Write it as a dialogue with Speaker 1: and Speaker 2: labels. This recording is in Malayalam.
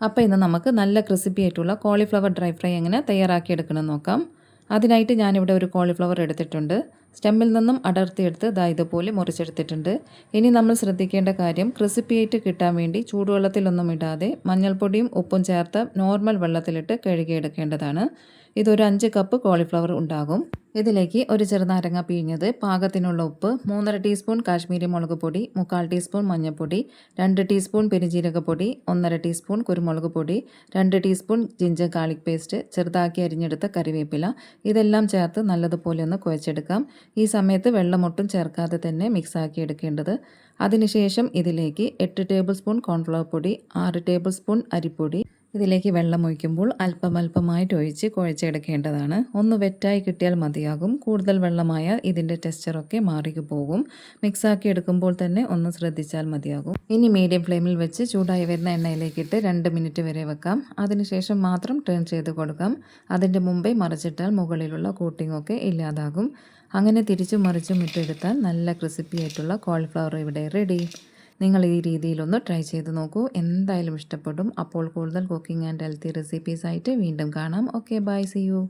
Speaker 1: അപ്പോൾ ഇന്ന് നമുക്ക് നല്ല ക്രിസ്പി ആയിട്ടുള്ള കോളിഫ്ലവർ ഡ്രൈ ഫ്രൈ എങ്ങനെ തയ്യാറാക്കിയെടുക്കണം നോക്കാം. അതിനായിട്ട് ഞാനിവിടെ ഒരു കോളിഫ്ലവർ എടുത്തിട്ടുണ്ട്. സ്റ്റെമ്മിൽ നിന്നും അടർത്തിയെടുത്ത് ഇതുപോലെ മുറിച്ചെടുത്തിട്ടുണ്ട്. ഇനി നമ്മൾ ശ്രദ്ധിക്കേണ്ട കാര്യം, ക്രിസ്പിയായിട്ട് കിട്ടാൻ വേണ്ടി ചൂടുവെള്ളത്തിലൊന്നും ഇടാതെ മഞ്ഞൾപ്പൊടിയും ഉപ്പും ചേർത്ത് നോർമൽ വെള്ളത്തിലിട്ട് കഴുകിയെടുക്കേണ്ടതാണ്. ഇതൊരു 5 കപ്പ് കോളിഫ്ലവർ ഉണ്ടാകും. ഇതിലേക്ക് ഒരു ചെറുനാരങ്ങ പിഴിഞ്ഞത്, പാകത്തിനുള്ള ഉപ്പ്, 3½ ടീസ്പൂൺ കാശ്മീരി മുളക് പൊടി, 3/4 ടീസ്പൂൺ മഞ്ഞൾപ്പൊടി, 2 ടീസ്പൂൺ പെരുംജീരകപ്പൊടി, 1½ ടീസ്പൂൺ കുരുമുളക് പൊടി, 2 ടീസ്പൂൺ ജിഞ്ചർ ഗാർലിക് പേസ്റ്റ്, ചെറുതാക്കി അരിഞ്ഞെടുത്ത കറിവേപ്പില, ഇതെല്ലാം ചേർത്ത് നല്ലതുപോലെ ഒന്ന് കുഴച്ചെടുക്കാം. ഈ സമയത്ത് വെള്ളമൊട്ടും ചേർക്കാതെ തന്നെ മിക്സാക്കി എടുക്കേണ്ടത്. അതിനുശേഷം ഇതിലേക്ക് 8 ടേബിൾ സ്പൂൺ കോൺഫ്ലവർ പൊടി, 6 ടേബിൾ സ്പൂൺ അരിപ്പൊടി, ഇതിലേക്ക് വെള്ളം ഒഴിക്കുമ്പോൾ അല്പമായിട്ട് ഒഴിച്ച് കുഴച്ചെടുക്കേണ്ടതാണ്. ഒന്ന് വെറ്റായി കിട്ടിയാൽ മതിയാകും. കൂടുതൽ വെള്ളമായ ഇതിൻ്റെ ടെക്സ്ചറൊക്കെ മാറിപ്പോകും. മിക്സാക്കി എടുക്കുമ്പോൾ തന്നെ ഒന്ന് ശ്രദ്ധിച്ചാൽ മതിയാകും. ഇനി മീഡിയം ഫ്ലെയിമിൽ വെച്ച് ചൂടായി വരുന്ന എണ്ണയിലേക്കിട്ട് 2 മിനിറ്റ് വരെ വെക്കാം. അതിനുശേഷം മാത്രം ടേൺ ചെയ്ത് കൊടുക്കാം. അതിൻ്റെ മുമ്പേ മറിച്ചിട്ടാൽ മുകളിലുള്ള കോട്ടിങ്ങൊക്കെ ഇല്ലാതാകും. അങ്ങനെ തിരിച്ചും മറിച്ചും ഇട്ടെടുത്താൽ നല്ല ക്രിസ്പി ആയിട്ടുള്ള കോളിഫ്ലവർ ഇവിടെ റെഡി. നിങ്ങൾ ഈ രീതിയിലൊന്ന് ട്രൈ ചെയ്ത് നോക്കൂ. എന്തായാലും ഇഷ്ടപ്പെടും. അപ്പോൾ കൂടുതൽ കുക്കിംഗ് ആൻഡ് ഹെൽത്തി റെസിപ്പീസ് ആയിട്ട് വീണ്ടും കാണാം. Okay, bye, see U.